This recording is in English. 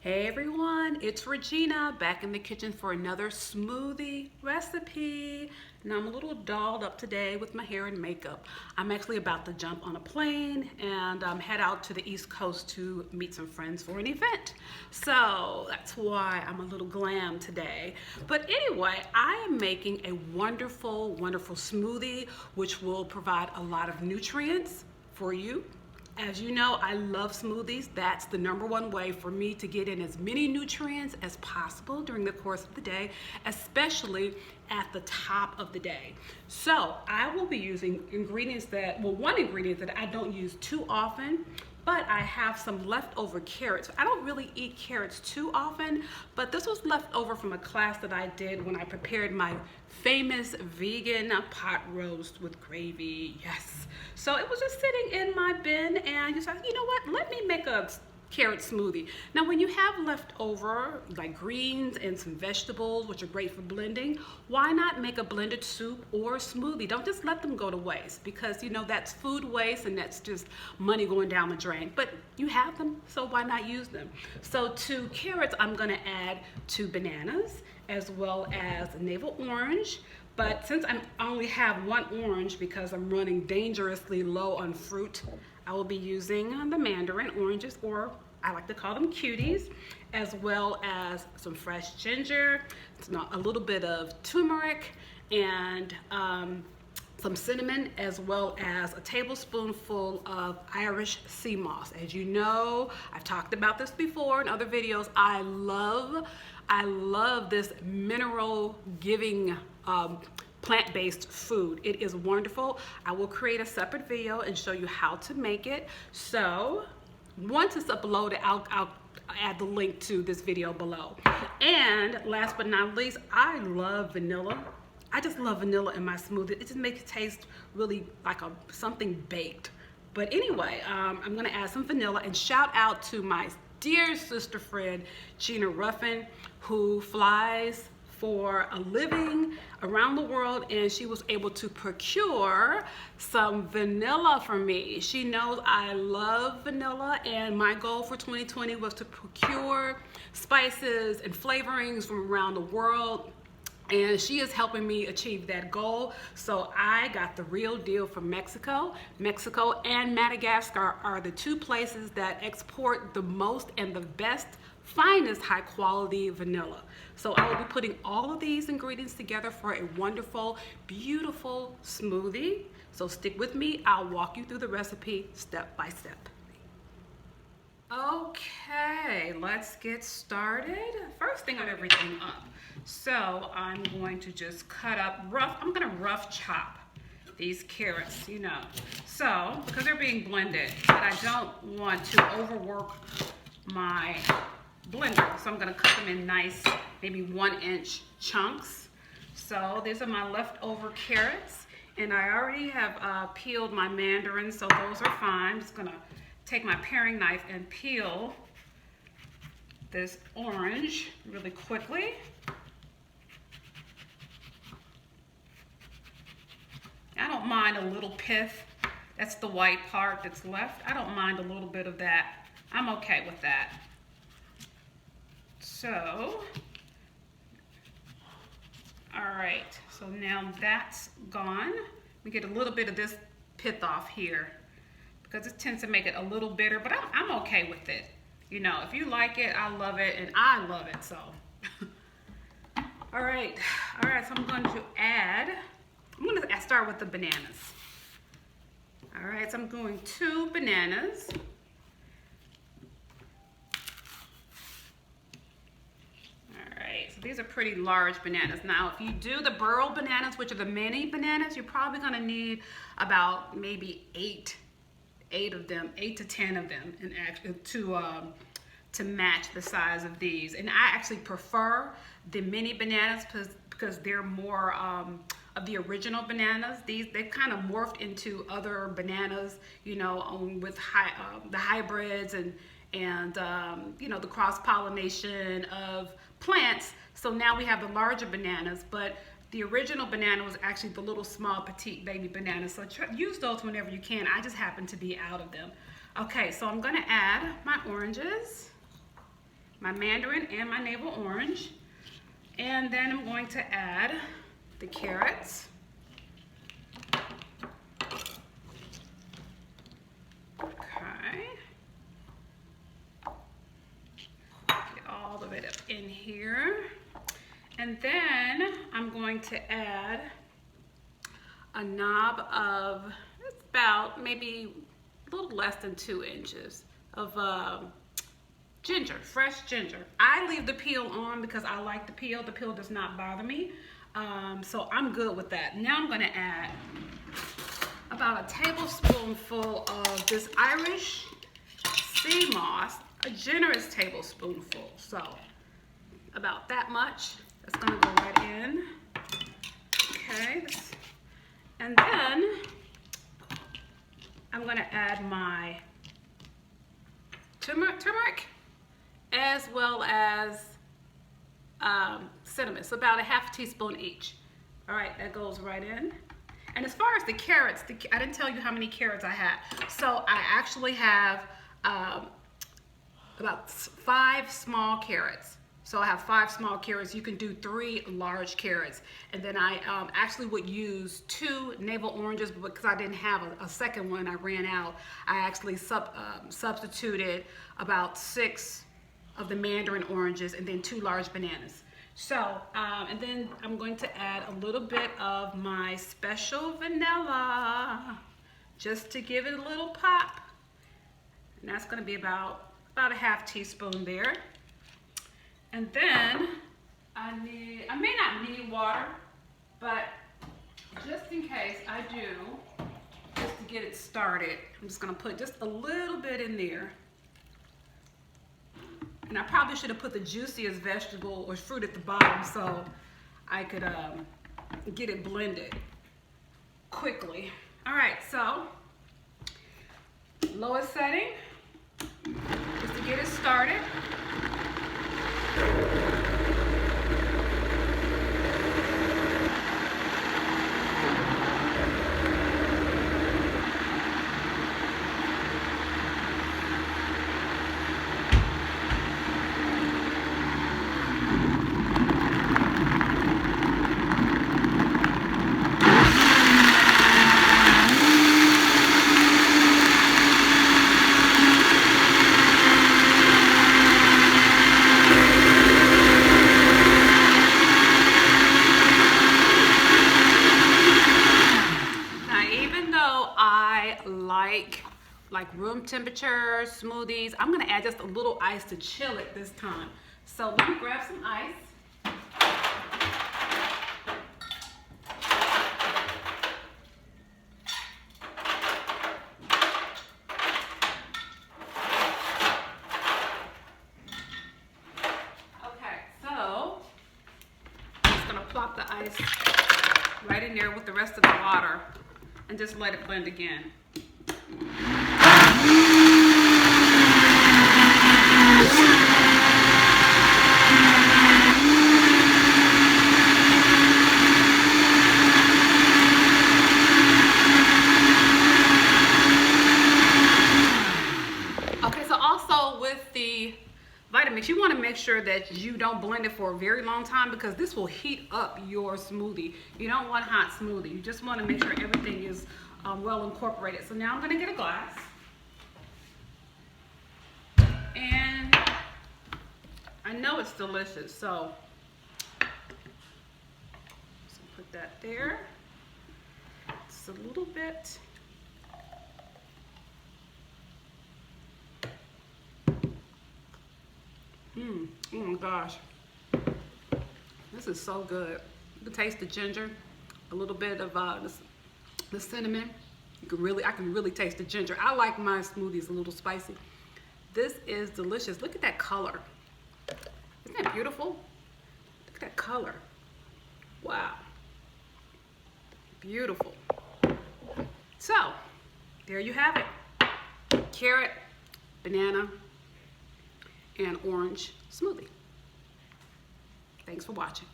Hey everyone, it's Regina back in the kitchen for another smoothie recipe. Now I'm a little dolled up today with my hair and makeup. I'm actually about to jump on a plane and head out to the East Coast to meet some friends for an event. So that's why I'm a little glam today. But anyway, I am making a wonderful smoothie which will provide a lot of nutrients for you. As you know, I love smoothies. That's the #1 way for me to get in as many nutrients as possible during the course of the day, especially at the top of the day. So I will be using ingredients one ingredient that I don't use too often, but I have some leftover carrots. I don't really eat carrots too often, but this was left over from a class that I did when I prepared my famous vegan pot roast with gravy. Yes. So it was just sitting in my bin and I decided, you know what, let me make a carrot smoothie. Now when you have leftover like greens and some vegetables, which are great for blending, why not make a blended soup or smoothie? Don't just let them go to waste, because you know that's food waste and that's just money going down the drain. But you have them, so why not use them? So to carrots, I'm gonna add 2 bananas as well as a navel orange. But since I only have 1 orange because I'm running dangerously low on fruit, I will be using the mandarin oranges, or I like to call them cuties, as well as some fresh ginger, a little bit of turmeric, and some cinnamon, as well as a tablespoonful of Irish sea moss. As you know, I've talked about this before in other videos. I love this mineral giving plant-based food. It is wonderful. I will create a separate video and show you how to make it. So once it's uploaded, I'll add the link to this video below. And last but not least, I love vanilla. I just love vanilla in my smoothie. It just makes it taste really like something baked. But anyway, I'm gonna add some vanilla, and shout out to my dear sister friend, Gina Ruffin, who flies for a living around the world, and she was able to procure some vanilla for me. She knows I love vanilla, and my goal for 2020 was to procure spices and flavorings from around the world, and she is helping me achieve that goal. So I got the real deal from Mexico. Mexico and Madagascar are the 2 places that export the most and the best, finest high quality vanilla. So I will be putting all of these ingredients together for a wonderful, beautiful smoothie. So stick with me. I'll walk you through the recipe step by step. Okay, let's get started. First thing on everything up. So I'm going to just cut up I'm gonna rough chop these carrots, you know. So, because they're being blended, but I don't want to overwork my blender. So I'm gonna cut them in nice, maybe 1-inch chunks. So these are my leftover carrots, and I already have peeled my mandarins, so those are fine. I'm just gonna take my paring knife and peel this orange really quickly. I don't mind a little pith. That's the white part that's left. I don't mind a little bit of that. I'm okay with that. So, all right, so now that's gone. We get a little bit of this pith off here because it tends to make it a little bitter, but I'm okay with it. You know, if you like it, I love it, and I love it, so. All right, so I'm going to start with the bananas. All right, so I'm going 2 bananas. So these are pretty large bananas. Now, if you do the burro bananas, which are the mini bananas, you're probably gonna need about maybe 8 of them, 8 to 10 of them, to match the size of these. And I actually prefer the mini bananas because they're more of the original bananas. They've kind of morphed into other bananas, you know, with the hybrids and you know, the cross-pollination of plants. So now we have the larger bananas, but the original banana was actually the little small petite baby bananas. So use those whenever you can. I just happen to be out of them. Okay, so I'm gonna add my oranges, my mandarin and my navel orange. And then I'm going to add the carrots. Okay. Get all of it up in here. And then I'm going to add a knob of, it's about maybe a little less than 2 inches of ginger, fresh ginger. I leave the peel on because I like the peel. The peel does not bother me. So I'm good with that. Now I'm gonna add about a tablespoonful of this Irish sea moss, a generous tablespoonful. So about that much. That's gonna go right in. Okay. And then I'm gonna add my turmeric as well as cinnamon. So about a ½ teaspoon each. All right, that goes right in. And as far as the carrots, I didn't tell you how many carrots I had. So I actually have about 5 small carrots. So I have 5 small carrots. You can do 3 large carrots. And then I actually would use 2 navel oranges, but because I didn't have a second one, I ran out. I actually substituted about 6 of the mandarin oranges and then 2 large bananas. So, and then I'm going to add a little bit of my special vanilla, just to give it a little pop. And that's gonna be about a ½ teaspoon there. And then I may not need water, but just in case I do, just to get it started, I'm just gonna put just a little bit in there. And I probably should have put the juiciest vegetable or fruit at the bottom so I could get it blended quickly. All right, so lowest setting, just to get it started. Like room temperature smoothies, I'm gonna add just a little ice to chill it this time. So let me grab some ice. Okay, so I'm just gonna plop the ice right in there with the rest of the water and just let it blend again. Vitamix, you want to make sure that you don't blend it for a very long time because this will heat up your smoothie. You don't want hot smoothie. You just want to make sure everything is well incorporated. So now I'm going to get a glass. And I know it's delicious, so put that there. Just a little bit. Oh my gosh, this is so good. You can taste the ginger, a little bit of the cinnamon. I can really taste the ginger. I like my smoothies a little spicy. This is delicious. Look at that color. Isn't that beautiful? Look at that color. Wow, beautiful. So there you have it. Carrot, banana, and orange smoothie. Thanks for watching.